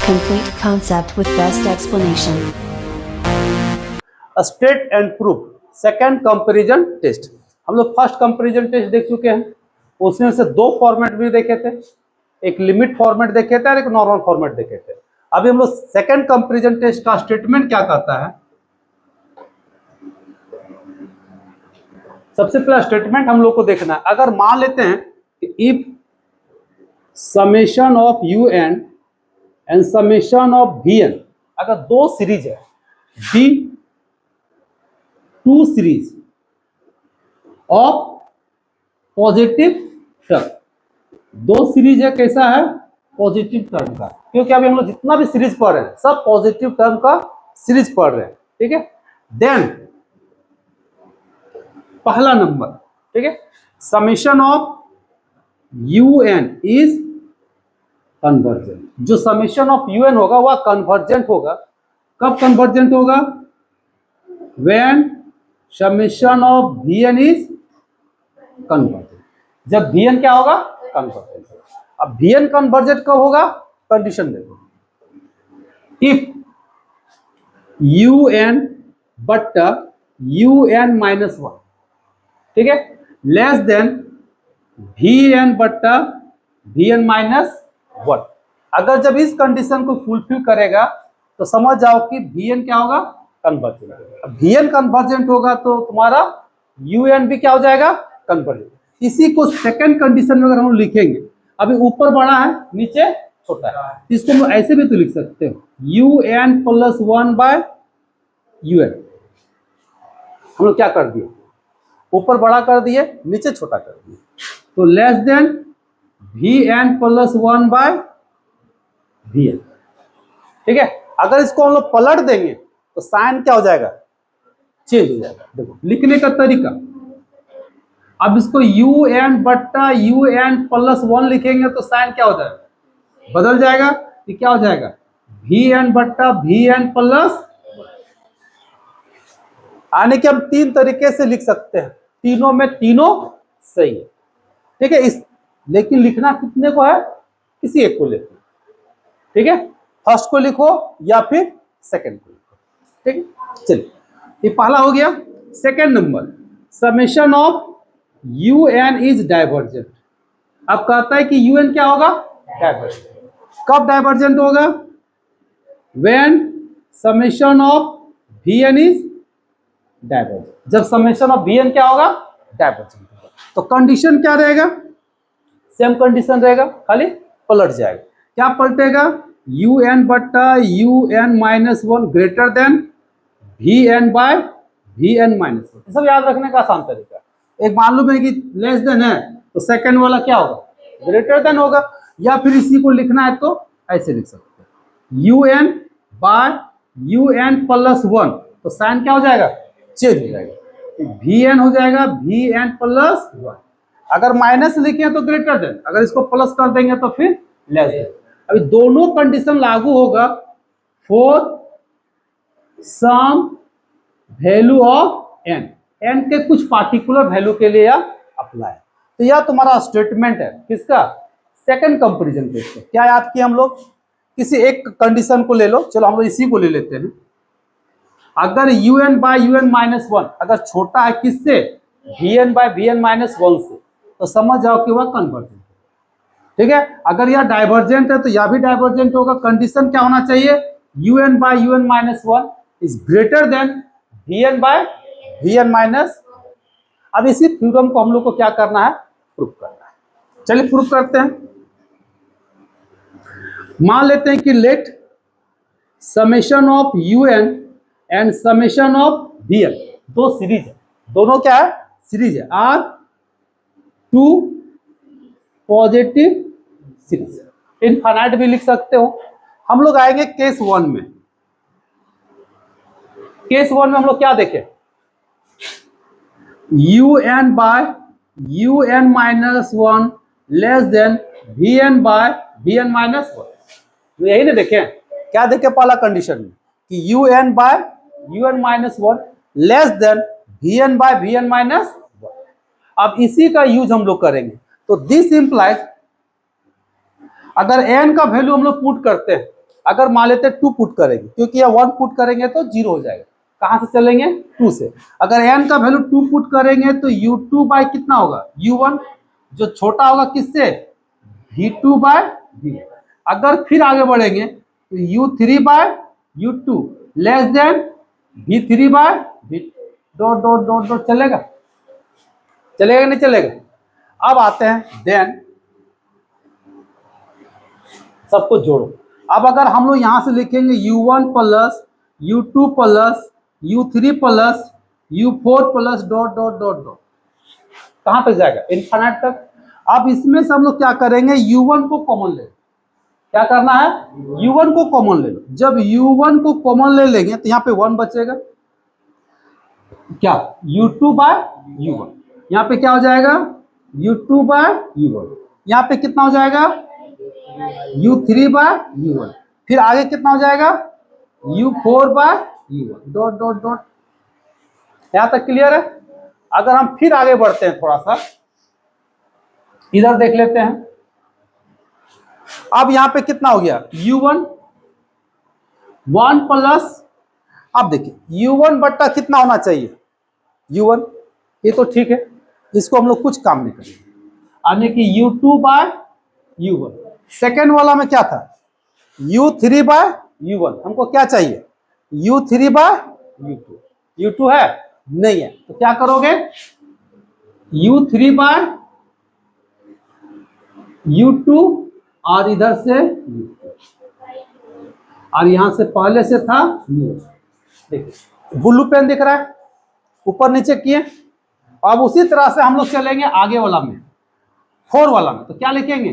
Complete concept with best explanation. State and proof second comparison test. हम लोग first comparison test देख चुके हैं, उसमें से दो फॉर्मेट भी देखे थे, एक लिमिट फॉर्मेट देखे थे और एक नॉर्मल फॉर्मेट देखे थे। अभी हम लोग सेकंड कंपैरिजन टेस्ट का स्टेटमेंट क्या कहता है। सबसे पहला स्टेटमेंट हम लोग को देखना है। अगर मान लेते हैं कि if summation of u n and summation of v n, अगर दो सीरीज है the two series of positive term, दो सीरीज है कैसा है, पॉजिटिव टर्म का, क्योंकि अभी हम लोग जितना भी सीरीज पढ़ रहे हैं सब पॉजिटिव टर्म का सीरीज पढ़ रहे हैं, ठीक है। देन पहला नंबर, ठीक है, summation of u n is convergent. जो समेशन ऑफ यू एन होगा वह कन्वर्जेंट होगा। कब कन्वर्जेंट होगा? When summation of v n is convergent. जब वी एन क्या होगा? कन्वर्जेंट। अब वी एन कन्वर्जेंट कब होगा? कंडीशन देखो, इफ यू एन बट्टा यू एन माइनस वन, ठीक है, लेस देन वी एन बट्टा वी एन माइनस वन। अगर जब इस कंडीशन को फुलफिल करेगा तो समझ जाओ कि वी एन क्या होगा? कन्वर्जेंट। अब वी एन कन्वर्जेंट होगा तो तुम्हारा यू एन भी क्या हो जाएगा? कन्वर्जेंट। इसी को सेकंड कंडीशन में अगर हम लिखेंगे, अभी ऊपर बड़ा है नीचे छोटा है, इसको हम ऐसे भी तो लिख सकते हो, u n plus one by u n. हम लोग क्या कर दिए? ऊपर बड़ा कर दिए, नीचे छोटा कर दिए, तो less than v n plus one by v n, ठीक है। अगर इसको हम लोग पलट देंगे तो साइन क्या हो जाएगा? चेंज हो जाएगा। देखो लिखने का तरीका, अब इसको यू एन बट्टा यू एन प्लस वन लिखेंगे तो साइन क्या हो जाएगा? बदल जाएगा। ये क्या हो जाएगा? वी एन बट्टा वी एन प्लस, यानी कि हम तीन तरीके से लिख सकते हैं, तीनों में तीनों सही है, ठीक है। इस लेकिन लिखना कितने को है? किसी एक को लिखो, ठीक है। फर्स्ट को लिखो या फिर सेकंड को लिखो, ठीक है। चलिए ये पहला हो गया। Second number, summation of u n is divergent. अब कहता है कि यू एन क्या होगा? डाइवर्जेंट। कब डाइवर्जेंट होगा? When summation of v n is divergent. जब समेशन ऑफ वी एन क्या होगा? डाइवर्जेंट होगा। तो कंडीशन क्या रहेगा? सेम कंडीशन रहेगा, खाली पलट जाएगा। क्या पलटेगा? यू एन बट्टा u n minus one greater than v n by v n minus one. सब याद रखने का आसान तरीका। एक मालूम है कि लेस देन है तो सेकंड वाला क्या होगा? ग्रेटर देन होगा। या फिर इसी को लिखना है तो ऐसे लिख सकते हैं, u n by u n plus one, तो साइन क्या हो जाएगा? चेंज हो जाएगा, वी एन हो जाएगा वी एन प्लस वन। अगर माइनस लिखे तो ग्रेटर देन, अगर इसको प्लस कर देंगे तो फिर लेस देन। अभी दोनों कंडीशन लागू होगा for some value of n, n के कुछ पार्टिकुलर वैल्यू के लिए यह अप्लाई। तो यह तुम्हारा स्टेटमेंट है किसका? Second comparison test. क्या याद किया हम लोग? किसी एक कंडीशन को ले लो, चलो हम लोग इसी को ले लेते हैं। अगर u n by u n minus one अगर छोटा है किससे? V n by v n minus one से, तो समझ जाओ कि वह कन्वर्जेंट है, ठीक है। अगर यह डाइवर्जेंट है तो यह भी डाइवर्जेंट होगा। कंडीशन क्या होना चाहिए? U n by u n minus one is greater than v n by v n minus. अब इसी थ्योरम को हम लोग को क्या करना है? प्रूफ करना है। चलिए प्रूफ करते हैं। मान लेते हैं कि let summation of u n and summation of v n, दो सीरीज है, दोनों क्या है? सीरीज है, are two positive series. Infinite भी लिख सकते हो। हम लोग आएंगे केस वन में। केस वन में हम लोग क्या देखें? U n by u n minus one less than v n by v n minus one. तो यही ना देखें, क्या देखें पहला कंडीशन में कि u n by u n minus one less than v n by v n minus one. अब इसी का यूज हम लोग करेंगे। तो दिस इंप्लाइज, अगर एन का वैल्यू हम लोग पुट करते हैं अगर मान लेते 2 पुट करेंगे, क्योंकि यह 1 पुट करेंगे तो 0 हो जाएगा। कहाँ से चलेंगे? 2 से। अगर n का वैल्यू 2 पुट करेंगे तो u2 बाय कितना होगा? u1, जो छोटा होगा किससे? v2 by v1। अगर फिर आगे बढ़ेंगे तो u3 by u2 less than v3 by v2। Dot dot dot dot चलेगा? चलेगा नहीं चलेगा? अब आते हैं देन, सबको जोड़ो। अब अगर हम लोग यहां से लिखेंगे u1 plus u2 plus u3 plus u4 plus dot dot dot dot, कहां तक जाएगा? इनफाइनाइट तक। अब इसमें से हम लोग क्या करेंगे? u1 को कॉमन ले लो। क्या करना है? u1 को कॉमन ले लो। जब u1 को कॉमन ले लेंगे तो यहाँ पे 1 बचेगा। क्या? u2 by u1। यहाँ पे क्या हो जाएगा? u2 by u1। यहाँ पे कितना हो जाएगा? u3 bye u1। फिर आगे कितना हो जाएगा? u4 by u1 dot dot dot. यहां तक क्लियर है? अगर हम फिर आगे बढ़ते हैं, थोड़ा सा इधर देख लेते हैं। अब यहां पे कितना हो गया? u1 1 प्लस, अब देखिए u1 बट्टा कितना होना चाहिए? u1, ये तो ठीक है, इसको हम लोग कुछ काम नहीं करेंगे। यानी कि u2 बाय u1। सेकेंड वाला में क्या था? u3 bye u1। हमको क्या चाहिए? u3 by u2। u2 है? नहीं है, तो क्या करोगे? u3 बाय u2 और इधर से u2, और यहां से पहले से था u1। देखिए ब्लू पेन दिख रहा है, ऊपर नीचे किए। अब उसी तरह से हम लोग चलेंगे आगे वाला में, 4 वाला में। तो क्या लिखेंगे?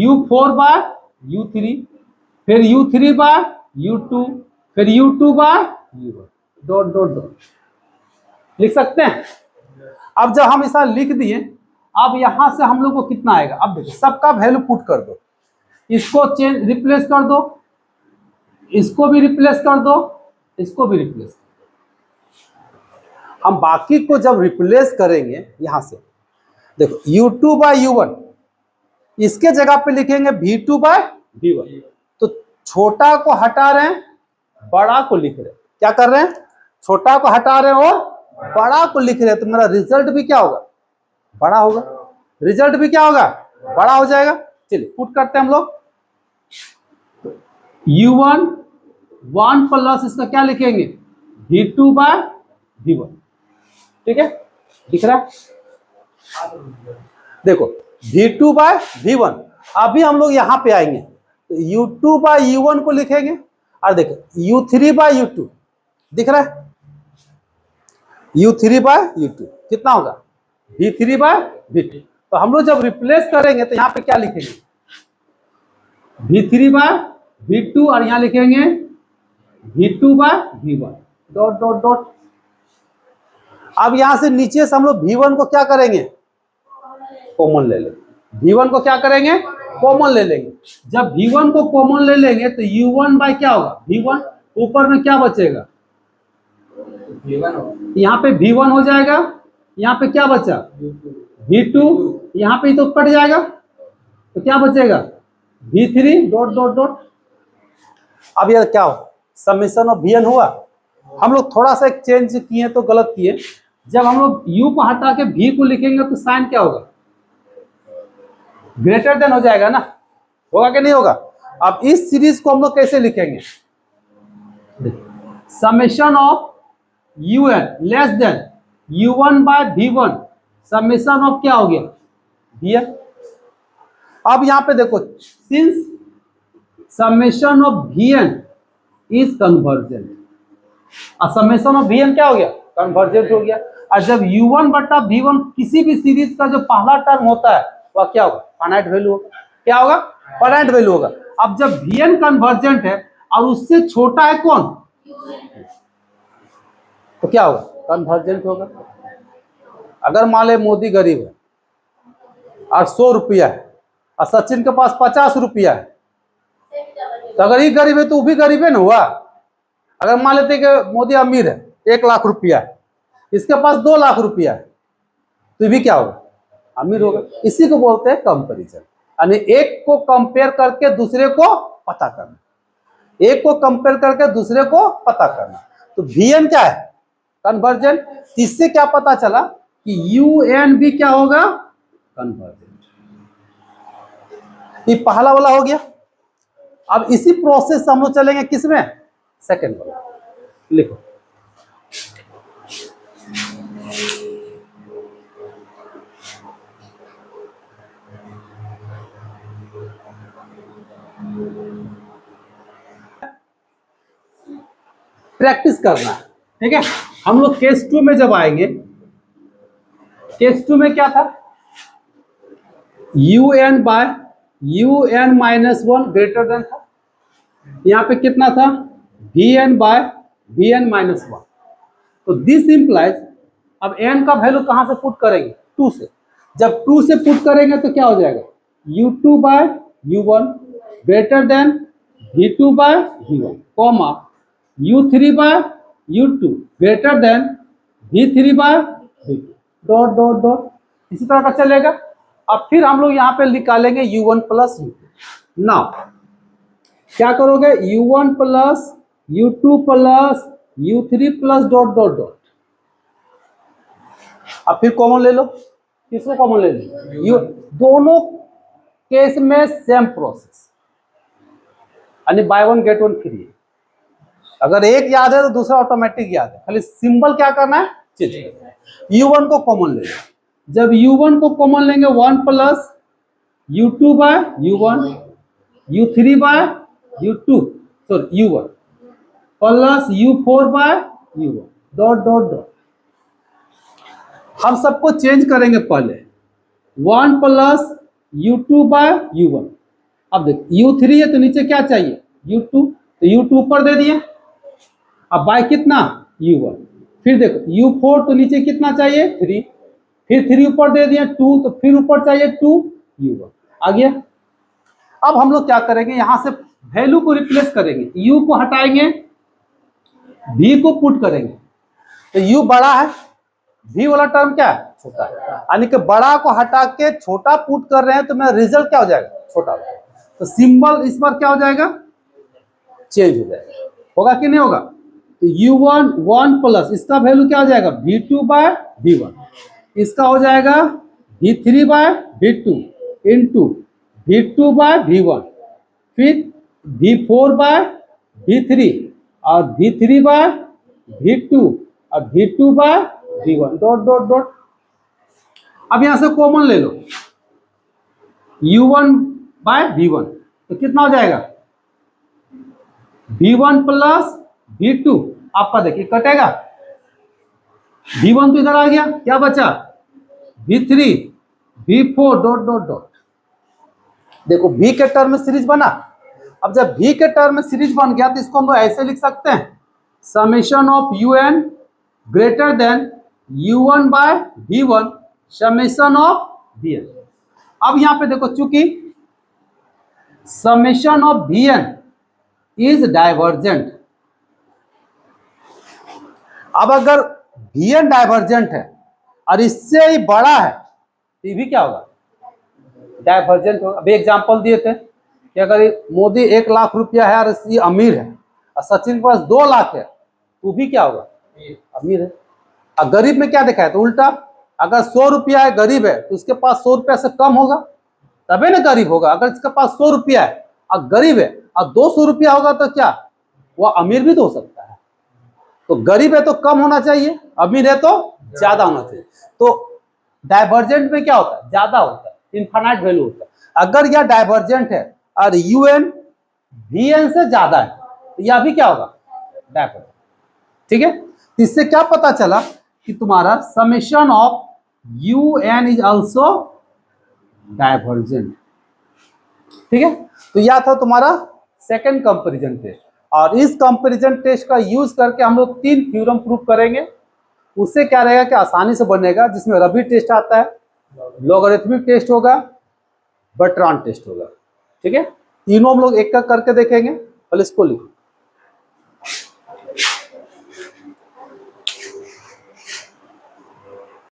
u4 बाय u3, फिर u3 बाय u2, फिर u2 by u1 dot dot dot. लिख सकते हैं? अब जब हम ऐसा लिख दिए, अब यहां से हम लोग को कितना आएगा? अब देखो सबका वैल्यू पुट कर दो, इसको चेंज रिप्लेस कर दो, इसको भी रिप्लेस कर दो, इसको भी रिप्लेस कर दो। हम बाकी को जब रिप्लेस करेंगे यहां से, देखो u2 बाय u1, इसके जगह पे लिखेंगे v2 बाय v1। तो छोटा को हटा रहे हैं, बड़ा को लिख रहे हैं। क्या कर रहे हैं? छोटा को हटा रहे हैं और बड़ा को लिख रहे हैं। तो मेरा रिजल्ट भी क्या होगा? बड़ा होगा। रिजल्ट भी क्या होगा? बड़ा हो जाएगा। चलिए पुट करते हैं हम लोग। u1 1 प्लस इसका क्या लिखेंगे? v2 by v1। ठीक है, दिख रहा है? देखो v2 बाय v1। अभी हम लोग यहां पे आएंगे तो u2 बाय u1 को लिखेंगे, और देखो u3 बाय u2 दिख रहा है? u3 बाय u2 कितना होगा? v3 by v2। तो हम लोग जब रिप्लेस करेंगे तो यहाँ पे क्या लिखेंगे? v3 बाय v2, और यहाँ लिखेंगे v2 by v1 dot dot dot. अब यहां से नीचे से हम लोग v1 को क्या करेंगे? कॉमन ले लेंगे। v1 को क्या करेंगे? कॉमन ले लेंगे। जब v1 को कॉमन ले लेंगे तो u1 बाय क्या होगा? v1। ऊपर में क्या बचेगा? यहाँ पे v1 हो जाएगा, यहाँ पे क्या बचा? v2, यहाँ पे तो कट जाएगा, तो क्या बचेगा? v3 dot dot dot. अब यह क्या हो? समेशन ऑफ vn हुआ। हम लोग थोड़ा सा एक चेंज किए तो गलत किए। जब हम लोग u को हटा के v को लिखेंगे तो साइन क्या होगा? ग्रेटर देन हो जाएगा ना, होगा कि नहीं होगा? अब इस सीरीज को हम लोग कैसे लिखेंगे? Summation of un less than u1 by v1, summation of क्या हो गया? vn। अब यहां पे देखो, since summation of vn is convergent, summation of vn क्या हो गया? कन्वर्जेंट हो गया। और जब u1 बटा v1 किसी भी सीरीज का जो पहला टर्म होता है वह क्या होगा? फाइनाइट वैल्यू होगा। क्या होगा? फाइनाइट वैल्यू होगा। अब जब vn कन्वर्जेंट है और उससे छोटा है कौन? तो क्या होगा? कन्वर्जेंट होगा। अगर मान ले मोदी गरीब है और 100 रुपया है और सचिन के पास 50 रुपया है, तो अगर ये गरीब है तो वो भी गरीब है ना हुआ। अगर मान लेते कि मोदी अमीर है, 1 लाख रुपया है, इसके पास 2 लाख रुपया है, तो भी क्या होगा? अमीर होगा। इसी को बोलते हैं कंपैरिजन, यानी एक को कंपेयर करके दूसरे को पता करना। एक को कंपेयर करके दूसरे को पता करना। तो Vn क्या है? कन्वर्जेंट। इससे क्या पता चला कि UN भी क्या होगा? कन्वर्जेंट। ये पहला वाला हो गया। अब इसी प्रोसेस से हम लोग चलेंगे किसमें? सेकेंड वाला। लिखो प्रैक्टिस करना है, ठीक है। हम लोग केस 2 में जब आएंगे, केस 2 में क्या था? UN by UN minus 1 greater than था। यहाँ पे कितना था? Vn by Vn minus 1। तो दिस इंप्लाइज, अब n का वैल्यू कहां से पुट करेंगे? 2 से। जब 2 से पुट करेंगे तो क्या हो जाएगा? U2 by U1 greater than V2 by V1, comma U3 by U2 greater than V3 by V2, dot dot dot, इसी तरह का चलेगा। अब फिर हम लोग यहाँ पे निकालेंगे U1 प्लस U2। नाउ क्या करोगे? U1 plus U2 plus U3 plus dot dot dot. अब फिर कॉमन ले लो। किसको कॉमन ले लो? दोनों केस में सेम प्रोसेस, यानी by one get one free. अगर एक याद है तो दूसरा ऑटोमेटिक याद है, खाली सिंबल क्या करना है? चेंज करना है। U1 को कॉमन ले लो। जब U1 को कॉमन लेंगे 1 plus U2 by U1, U3 by U2 sorry U1 plus U4 by U1, dot dot dot. हम सबको चेंज करेंगे पहले। 1 प्लस U2 बाय U1। अब देख U3 है तो नीचे क्या चाहिए? U2, तो U2 ऊपर दे दिए। अब बाय कितना? U1। फिर देखो U4 तो नीचे कितना चाहिए? 3, फिर 3 ऊपर दे दिए 2, तो फिर ऊपर चाहिए 2 U1 आ गया। अब हम लोग क्या करेंगे? यहां से वैल्यू को रिप्लेस करेंगे, U को हटाएंगे, V को पुट करेंगे। तो U बड़ा है, V वाला टर्म क्या है? छोटा है, यानी कि बड़ा को हटा के छोटा पुट कर रहे हैं तो मेरा रिजल्ट क्या हो जाएगा? छोटा हो जाएगा। तो सिंबल इस बार क्या हो जाएगा? चेंज हो जाएगा। होगा कि नहीं होगा? तो U1 1 प्लस इसका वैल्यू क्या हो जाएगा? V2 by V1। इसका हो जाएगा V3 by V2 into V2 by V1, फिर V4 बाय V3 और V3 बाय V2 और V2 by V1, dot dot dot. अब यहां से कॉमन ले लो, U1 बाय V1 तो कितना हो जाएगा? V1 plus V2। आपका देखिए कटेगा, V1 तो इधर आ गया, क्या बचा? V3 V4 dot dot dot. देखो V के टर्म में सीरीज बना। अब जब V के टर्म में सीरीज बन गया तो इसको हम लोग ऐसे लिख सकते हैं, summation of UN greater than U1 by V1 summation of Vn। अब यहां पे देखो, चूंकि summation of Vn is divergent. अब अगर Vn डाइवर्जेंट है और इससे ही बड़ा है तो ये भी क्या होगा? डाइवर्जेंट होगा। अभी एग्जांपल दिए थे कि अगर मोदी 1 लाख रुपया है और ये अमीर है और सचिन के पास 2 लाख है तो भी क्या होगा? अमीर है। और गरीब में क्या देखा है? तो उल्टा, अगर 100 रुपया है, गरीब है, तो उसके पास 100 रुपया से कम होगा तभी ना गरीब होगा। अगर इसके पास 100 रुपया है और गरीब है और 200 रुपया होगा तो क्या वह अमीर भी तो हो सकता है। तो गरीब है तो कम होना चाहिए, अमीर है तो ज्यादा होना चाहिए। तो डाइवर्जेंट में क्या होता है? ज्यादा होता है, इनफाइनाइट वैल्यू होता है। अगर यह डाइवर्जेंट है और UN Vn से ज्यादा है तो यह भी क्या होगा? डाइवर्जेंट। ठीक है, इससे क्या पता चला कि तुम्हारा summation of UN is also divergent. ठीक है, तो यह था तुम्हारा सेकंड कंपैरिजन टेस्ट। और इस कंपैरिजन टेस्ट का यूज करके हम लोग 3 थ्योरम प्रूव करेंगे। उससे क्या रहेगा कि आसानी से बनेगा, जिसमें रबी टेस्ट आता है, लॉगरिथमिक टेस्ट होगा, बर्ट्रांड टेस्ट होगा। ठीक है, तीनों हम लोग एक एक करके देखेंगे। पहले इसको लिखो।